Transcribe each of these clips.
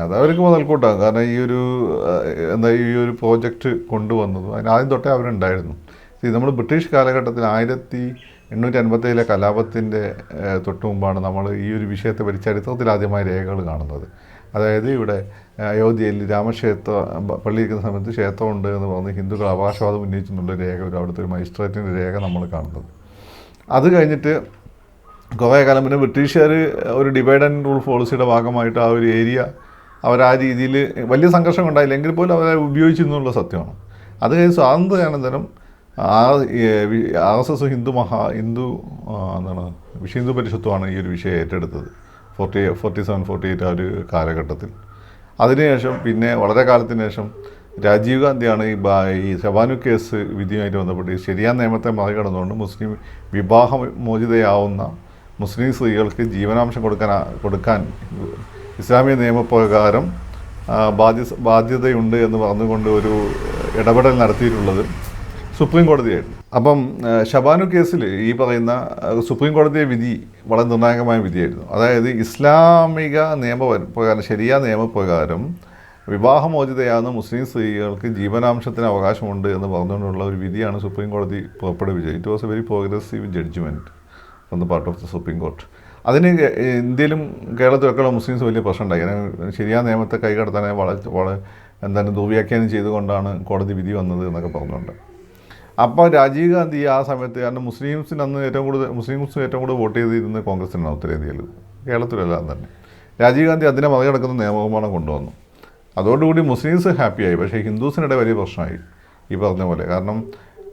അതവർക്ക് മുതൽക്കൂട്ടാകും. കാരണം ഈ ഒരു പ്രോജക്റ്റ് കൊണ്ടുവന്നത് അതിന് ആദ്യം തൊട്ടേ അവരുണ്ടായിരുന്നു. നമ്മൾ ബ്രിട്ടീഷ് കാലഘട്ടത്തിൽ 1857 കലാപത്തിൻ്റെ തൊട്ട് മുമ്പാണ് നമ്മൾ ഈ ഒരു വിഷയത്തെ പറ്റി ചരിത്രത്തിൽ ആദ്യമായ രേഖകൾ കാണുന്നത്. അതായത് ഇവിടെ അയോധ്യയിൽ രാമക്ഷേത്ര പള്ളിയിരിക്കുന്ന സമയത്ത് ക്ഷേത്രമുണ്ട് എന്ന് പറഞ്ഞ് ഹിന്ദുക്കൾ അവകാശവാദം ഉന്നയിച്ചെന്നുള്ള രേഖ അവിടുത്തെ ഒരു മജിസ്ട്രേറ്റിൻ്റെ രേഖ നമ്മൾ കാണുന്നത്. അത് കഴിഞ്ഞിട്ട് കുറേ കാലം പിന്നെ ബ്രിട്ടീഷുകാർ ഒരു ഡിവൈഡ് ആൻഡ് റൂൾ പോളിസിയുടെ ഭാഗമായിട്ട് ആ ഒരു ഏരിയ അവരാ രീതിയിൽ വലിയ സംഘർഷം ഉണ്ടായില്ല എങ്കിൽ പോലും അവരെ ഉപയോഗിച്ചിരുന്നു എന്നുള്ള സത്യമാണ്. അത് കഴിഞ്ഞ് സ്വാതന്ത്ര്യാനന്തരം RSS വിശ്വ ഹിന്ദു പരിഷത്തുമാണ് ഈ ഒരു വിഷയം ഏറ്റെടുത്തത് 47-48 ആ ഒരു കാലഘട്ടത്തിൽ. അതിനുശേഷം പിന്നെ വളരെ കാലത്തിന് ശേഷം രാജീവ് ഗാന്ധിയാണ് ഈ ശബാനു കേസ് വിധിയുമായിട്ട് ബന്ധപ്പെട്ട് ശരിയായ നിയമത്തെ മറികടന്നുകൊണ്ട് മുസ്ലിം വിവാഹമോചിതയാവുന്ന മുസ്ലിം സ്ത്രീകൾക്ക് ജീവനാംശം കൊടുക്കാൻ ഇസ്ലാമിക നിയമപ്രകാരം ബാധ്യതയുണ്ട് എന്ന് പറഞ്ഞുകൊണ്ട് ഒരു ഇടപെടൽ നടത്തിയിട്ടുള്ളത് സുപ്രീം കോടതിയായിരുന്നു. അപ്പം ശബാനു കേസിൽ ഈ പറയുന്ന സുപ്രീം കോടതിയെ വിധി വളരെ നിർണായകമായ വിധിയായിരുന്നു. അതായത് ഇസ്ലാമിക നിയമപ്രകാരം ശരിയായ നിയമപ്രകാരം വിവാഹമോചിതയാകുന്ന മുസ്ലിം സ്ത്രീകൾക്ക് ജീവനാംശത്തിന് അവകാശമുണ്ട് എന്ന് പറഞ്ഞുകൊണ്ടുള്ള ഒരു വിധിയാണ് സുപ്രീം കോടതി പുറപ്പെടുവിച്ചത്. It was a very progressive judgement from the part of the Supreme Court. അതിന് ഇന്ത്യയിലും കേരളത്തിലൊക്കെയുള്ള മുസ്ലിംസ് വലിയ പ്രശ്നം ഉണ്ടായി. കാരണം ശരിയായ നിയമത്തെ കൈകടത്താൻ വളരെ ദുർവ്യാഖ്യാനം ചെയ്തുകൊണ്ടാണ് കോടതി വിധി വന്നത് എന്നൊക്കെ പറഞ്ഞുകൊണ്ട്. അപ്പോൾ രാജീവ് ഗാന്ധി ആ സമയത്ത്, കാരണം മുസ്ലിംസിന് അന്ന് ഏറ്റവും കൂടുതൽ വോട്ട് ചെയ്തിരുന്നത് കോൺഗ്രസിനാണ് ഉത്തരേന്ത്യയിൽ, കേരളത്തിലെല്ലാം തന്നെ. രാജീവ് ഗാന്ധി അതിനെ മറികടക്കുന്ന നിയമനിർമ്മാണം കൊണ്ടുവന്നു. അതോടുകൂടി മുസ്ലിംസ് ഹാപ്പിയായി. പക്ഷേ ഹിന്ദുസിനിടെ വലിയ പ്രശ്നമായി ഈ പറഞ്ഞ പോലെ. കാരണം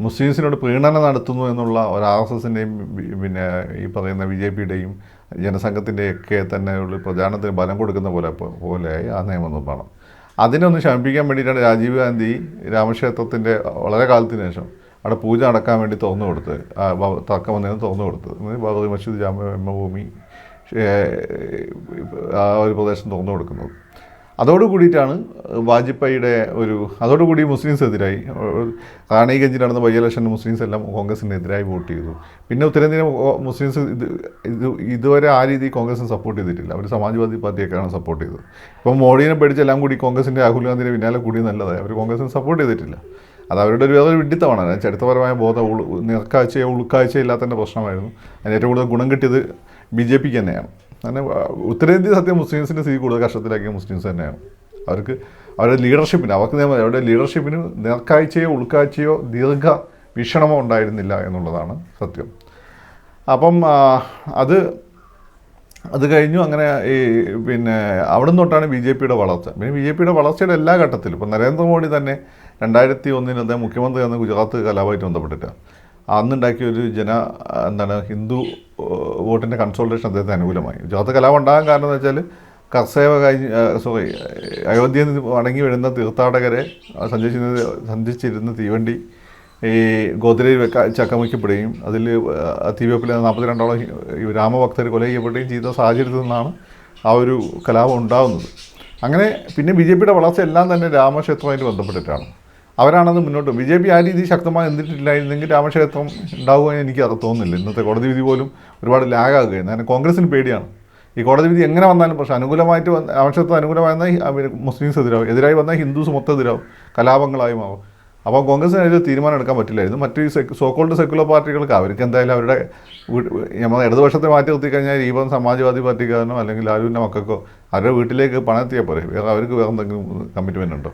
മുസ്ലിംസിനോട് പ്രീണനം നടത്തുന്നു എന്നുള്ള ഒരു RSSൻ്റെയും പിന്നെ ഈ പറയുന്ന BJPയുടെയും ജനസംഘത്തിൻ്റെയൊക്കെ തന്നെ ഉള്ള പ്രചാരണത്തിന് ബലം കൊടുക്കുന്ന പോലെയായി ആ നിയമനിർമ്മാണം. അതിനൊന്ന് ശമിപ്പിക്കാൻ വേണ്ടിയിട്ടാണ് രാജീവ് ഗാന്ധി രാമക്ഷേത്രത്തിൻ്റെ വളരെ കാലത്തിന് ശേഷം അവിടെ പൂജ നടക്കാൻ വേണ്ടി തുറന്നു കൊടുത്തത്, തർക്കം വന്നതിന് തുറന്നു കൊടുത്തത്. ബാബറി മസ്ജിദ് ജന്മഭൂമി ആ ഒരു പ്രദേശം തുറന്നു കൊടുക്കുന്നത്. അതോടുകൂടിയിട്ടാണ് അതോടുകൂടി മുസ്ലിംസ് എതിരായി. റാണിഗഞ്ചിൽ നടന്ന ബൈ ഇലക്ഷന് മുസ്ലിംസ് എല്ലാം കോൺഗ്രസിനെതിരായി വോട്ട് ചെയ്തു. പിന്നെ ഉത്തരേന്ത്യയിലെ മുസ്ലിംസ് ഇതുവരെ ആ രീതിയിൽ കോൺഗ്രസിന് സപ്പോർട്ട് ചെയ്തിട്ടില്ല. അവർ സമാജ്വാദി പാർട്ടിയൊക്കെയാണ് സപ്പോർട്ട് ചെയ്തത്. ഇപ്പം മോഡിനെ പേടിച്ചെല്ലാം കൂടി കോൺഗ്രസിൻ്റെ രാഹുൽ ഗാന്ധിയുടെ പിന്നാലെ കൂടി നല്ലതായി അവർ കോൺഗ്രസിന് സപ്പോർട്ട് ചെയ്തിട്ടില്ല. അത് അവരുടെ വേറൊരു വിഡിത്തമാണ്. ചരിത്രപരമായ ഉൾക്കാഴ്ചയില്ലാത്തതിൻ്റെ പ്രശ്നമായിരുന്നു. അതിന് ഏറ്റവും കൂടുതൽ ഗുണം കിട്ടിയത് BJPക്ക് തന്നെയാണ്. അങ്ങനെ ഉത്തരേന്ത്യ സത്യം മുസ്ലിംസിൻ്റെ സ്ഥിതി കൂടുതൽ കഷ്ടത്തിലാക്കിയ മുസ്ലിംസ് തന്നെയാണ്. അവരുടെ ലീഡർഷിപ്പിന് നേർക്കാഴ്ചയോ ഉൾക്കാഴ്ചയോ ദീർഘ വീക്ഷണമോ ഉണ്ടായിരുന്നില്ല എന്നുള്ളതാണ് സത്യം. അപ്പം അത് കഴിഞ്ഞു. അങ്ങനെ പിന്നെ അവിടെ തൊട്ടാണ് BJPയുടെ വളർച്ച. പിന്നെ BJPയുടെ വളർച്ചയുടെ എല്ലാ ഘട്ടത്തിലും ഇപ്പം നരേന്ദ്രമോദി തന്നെ 2001 അദ്ദേഹം മുഖ്യമന്ത്രി എന്ന ഗുജറാത്ത് കലാപമായിട്ട് ബന്ധപ്പെട്ടിട്ട് അന്നുണ്ടാക്കിയ ഒരു ഹിന്ദു വോട്ടിൻ്റെ കൺസോൾട്ടേഷൻ അദ്ദേഹത്തിന് അനുകൂലമായി. ഗുജറാത്ത് കലാപം ഉണ്ടാകാൻ കാരണം എന്ന് വെച്ചാൽ കർസേവ അയോധ്യയിൽ നിന്ന് മടങ്ങി വരുന്ന തീർത്ഥാടകരെ സഞ്ചരിച്ചിരുന്ന തീവണ്ടി ഈ ഗോദ്രയിൽ ചക്കമിക്കപ്പെടുകയും അതിൽ തീവെപ്പിൽ 42ഓളം രാമഭക്തർ കൊല ചെയ്യപ്പെടുകയും ചെയ്ത സാഹചര്യത്തിൽ നിന്നാണ് ആ ഒരു കലാപം ഉണ്ടാകുന്നത്. അങ്ങനെ പിന്നെ BJPയുടെ വളർച്ച എല്ലാം തന്നെ രാമക്ഷേത്രവുമായിട്ട് ബന്ധപ്പെട്ടിട്ടാണ്. അവരാണത് മുന്നോട്ട്. BJP ആ രീതിയിൽ ശക്തമായി നിന്നിട്ടില്ലായിരുന്നെങ്കിൽ രാമക്ഷേത്രം ഉണ്ടാകുമെന്ന് എനിക്ക് അത് തോന്നുന്നില്ല. ഇന്നത്തെ കോടതി വിധി പോലും ഒരുപാട് ലാഗാകുകയാണ്. കാരണം കോൺഗ്രസിന് പേടിയാണ് ഈ കോടതി വിധി എങ്ങനെ വന്നാലും. പക്ഷേ അനുകൂലമായിട്ട് രാമക്ഷേത്രം അനുകൂലമായി വന്നാൽ മുസ്ലിംസ് എതിരായി വന്നാൽ ഹിന്ദുസ് മൊത്തം എതിരാവും, കലാപങ്ങളായി മാറും. അപ്പോൾ കോൺഗ്രസിന് ഒരു തീരുമാനം എടുക്കാൻ പറ്റില്ലായിരുന്നു. മറ്റ് സോക്കോൾഡ് സെക്കുലർ പാർട്ടികൾക്ക് അവർക്ക് എന്തായാലും അവരുടെ ഇടതുപക്ഷത്തെ മാറ്റി നിർത്തി കഴിഞ്ഞാൽ ഈ പറഞ്ഞ സമാജ്വാദി പാർട്ടിക്കാരനോ അല്ലെങ്കിൽ ലാലുവിൻ്റെ മക്കൾക്കോ അവരുടെ വീട്ടിലേക്ക് പണം എത്തിയാൽ പോരെ, അവർക്ക് വേറെ എന്തെങ്കിലും കമ്മിറ്റ്മെൻ്റ് ഉണ്ടോ?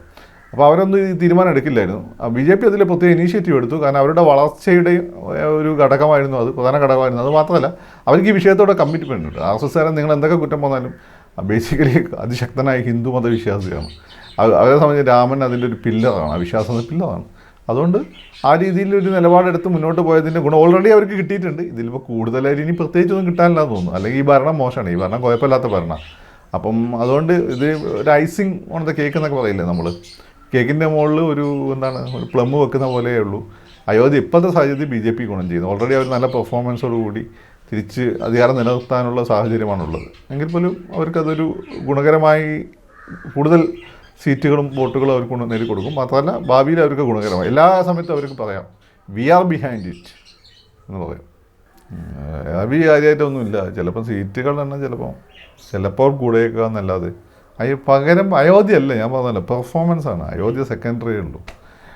അപ്പോൾ അവരൊന്നും ഈ തീരുമാനം എടുക്കില്ലായിരുന്നു. BJP അതിൽ പ്രത്യേക ഇനീഷ്യേറ്റീവ് എടുത്തു. കാരണം അവരുടെ വളർച്ചയുടെ ഒരു ഘടകമായിരുന്നു അത്, പ്രധാന ഘടകമായിരുന്നു. അത് മാത്രമല്ല അവർക്ക് ഈ വിഷയത്തോടെ കമ്മിറ്റ്മെൻ്റ് ഉണ്ട്. RSSകാരൻ നിങ്ങൾ എന്തൊക്കെ കുറ്റം വന്നാലും ബേസിക്കലി അതിശക്തനായ ഹിന്ദു മതവിശ്വാസിയാണ്. അവരെ സംബന്ധിച്ച് രാമൻ അതിൻ്റെ ഒരു പില്ലറാണ്, അവിശ്വാസത്തിൻ്റെ പില്ലറാണ്. അതുകൊണ്ട് ആ രീതിയിലൊരു നിലപാടെടുത്ത് മുന്നോട്ട് പോയതിൻ്റെ ഗുണം ഓൾറെഡി അവർക്ക് കിട്ടിയിട്ടുണ്ട്. ഇതിലിപ്പോൾ കൂടുതലായിട്ട് ഇനി പ്രത്യേകിച്ചൊന്നും കിട്ടാനില്ലാന്ന് തോന്നുന്നു. അല്ലെങ്കിൽ ഈ ഭരണം മോശമാണ്, ഈ ഭരണം കുഴപ്പമില്ലാത്ത ഭരണം. അപ്പം അതുകൊണ്ട് ഇത് ഒരു ഐസിങ് ഓൺ ദ കേക്ക് എന്നൊക്കെ പറയില്ലേ നമ്മൾ, കേക്കിൻ്റെ മുകളിൽ ഒരു പ്ലം വെക്കുന്ന പോലെയേ ഉള്ളൂ. അയോധ്യ ഇപ്പോഴത്തെ സാഹചര്യത്തിൽ BJP ഗുണം ചെയ്യുന്നു. ഓൾറെഡി അവർ നല്ല പെർഫോമൻസോടുകൂടി തിരിച്ച് അധികാരം നിലനിർത്താനുള്ള സാഹചര്യമാണുള്ളത്. എങ്കിൽ പോലും അവർക്കതൊരു ഗുണകരമായി കൂടുതൽ സീറ്റുകളും വോട്ടുകളും അവർക്ക് നേടിക്കൊടുക്കും. മാത്രമല്ല ഭാവിയിൽ അവർക്ക് ഗുണകരമായി എല്ലാ സമയത്തും അവർക്ക് പറയാം വി ആർ ബിഹൈൻഡ് ഇറ്റ് എന്ന് പറയാം. കാര്യമായിട്ടൊന്നുമില്ല. ചിലപ്പോൾ സീറ്റുകൾ തന്നെ ചിലപ്പോൾ കൂടെയൊക്കെ എന്നല്ലാതെ പകരം അയോധ്യ അല്ല, ഞാൻ പറഞ്ഞല്ലോ പെർഫോമൻസാണ്. അയോധ്യ സെക്കൻഡറി ഉള്ളൂ.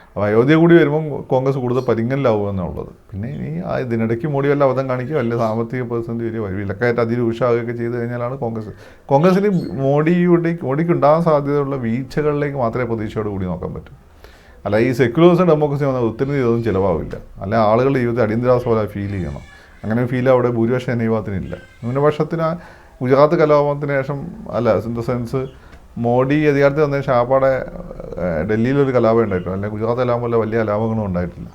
അപ്പോൾ അയോധ്യ കൂടി വരുമ്പം കോൺഗ്രസ് കൂടുതൽ പരിങ്ങലിലാവുക എന്നുള്ളത്. പിന്നെ ഇനി ഇതിനിടയ്ക്ക് മോഡി വല്ല അബദ്ധം കാണിക്കുക, വല്ല സാമ്പത്തിക പ്രതിസന്ധി വരിക, വിലക്കയറ്റ് അതിരൂക്ഷമാകുകയൊക്കെ ചെയ്ത് കഴിഞ്ഞാലാണ് കോൺഗ്രസ്സിന് മോഡിക്ക് ഉണ്ടാകാൻ സാധ്യതയുള്ള വീഴ്ചകളിലേക്ക് മാത്രമേ പ്രതീക്ഷയോട് കൂടി നോക്കാൻ പറ്റൂ. അല്ല ഈ സെക്യുലറിസം ഡെമോക്രസി വന്നാൽ ഒത്തിരി ഇതൊന്നും ചിലവാവില്ല. അല്ല ആളുകളുടെ ജീവിതത്തിൽ അടിയന്തരാവസ്ഥ പോലെ ഫീൽ ചെയ്യണം. അങ്ങനെ ഫീൽ അവിടെ ഭൂരിപക്ഷം ജനവിഭാഗത്തിനില്ല. ന്യൂനപക്ഷത്തിന് ഗുജറാത്ത് കലാപത്തിന് ശേഷം അല്ല ഇൻ ദ സെൻസ് മോഡി അധികാരത്തിൽ വന്നതിന് ശേഷം ആപ്പാടെ ഡൽഹിയിലൊരു കലാപം ഉണ്ടായിട്ടില്ല, അല്ലെങ്കിൽ ഗുജറാത്ത് കലാപം പോലെ വലിയ കലാപങ്ങളും ഉണ്ടായിട്ടില്ല.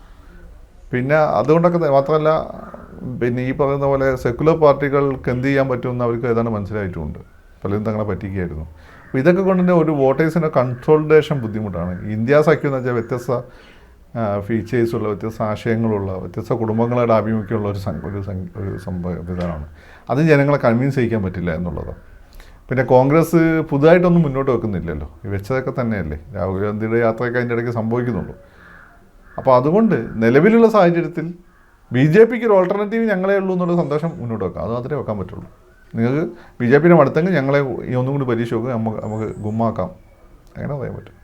പിന്നെ അതുകൊണ്ടൊക്കെ മാത്രമല്ല, പിന്നെ ഈ പറയുന്ന പോലെ സെക്കുലർ പാർട്ടികൾക്ക് എന്ത് ചെയ്യാൻ പറ്റുമെന്ന് അവർക്ക് ഏതാണ്ട് മനസ്സിലായിട്ടുമുണ്ട്. പലരും തങ്ങളെ പറ്റിക്കുകയായിരുന്നു. അപ്പോൾ ഇതൊക്കെ കൊണ്ട് തന്നെ ഒരു വോട്ടേഴ്സിൻ്റെ കൺസോൾട്ടേഷൻ ബുദ്ധിമുട്ടാണ്. ഇന്ത്യ സഖ്യം എന്ന് വെച്ചാൽ വ്യത്യസ്ത ഫീച്ചേഴ്സുള്ള, വ്യത്യസ്ത ആശയങ്ങളുള്ള, വ്യത്യസ്ത കുടുംബങ്ങളുടെ ആഭിമുഖ്യമുള്ള ഒരു സംവിധാനമാണ്. അത് ജനങ്ങളെ കൺവിൻസ് ചെയ്യിക്കാൻ പറ്റില്ല എന്നുള്ളതാണ്. പിന്നെ കോൺഗ്രസ് പുതുതായിട്ടൊന്നും മുന്നോട്ട് വെക്കുന്നില്ലല്ലോ, ഈ വെച്ചതൊക്കെ തന്നെയല്ലേ. രാഹുൽ ഗാന്ധിയുടെ യാത്രയൊക്കെ അതിൻ്റെ ഇടയ്ക്ക് സംഭവിക്കുന്നുള്ളൂ. അപ്പോൾ അതുകൊണ്ട് നിലവിലുള്ള സാഹചര്യത്തിൽ BJPക്ക് ഒരു ഓൾട്ടർനേറ്റീവ് ഞങ്ങളേ ഉള്ളൂ എന്നുള്ള സന്തോഷം മുന്നോട്ട് വെക്കാം. അത് മാത്രമേ വെക്കാൻ പറ്റുള്ളൂ. നിങ്ങൾക്ക് BJPയുടെ മടുത്തെങ്കിൽ ഞങ്ങളെ ഈ ഒന്നും കൂടി പരീക്ഷ വെക്കുക, നമുക്ക് ഗുമ്മാക്കാം, അങ്ങനെ പറയാൻ പറ്റും.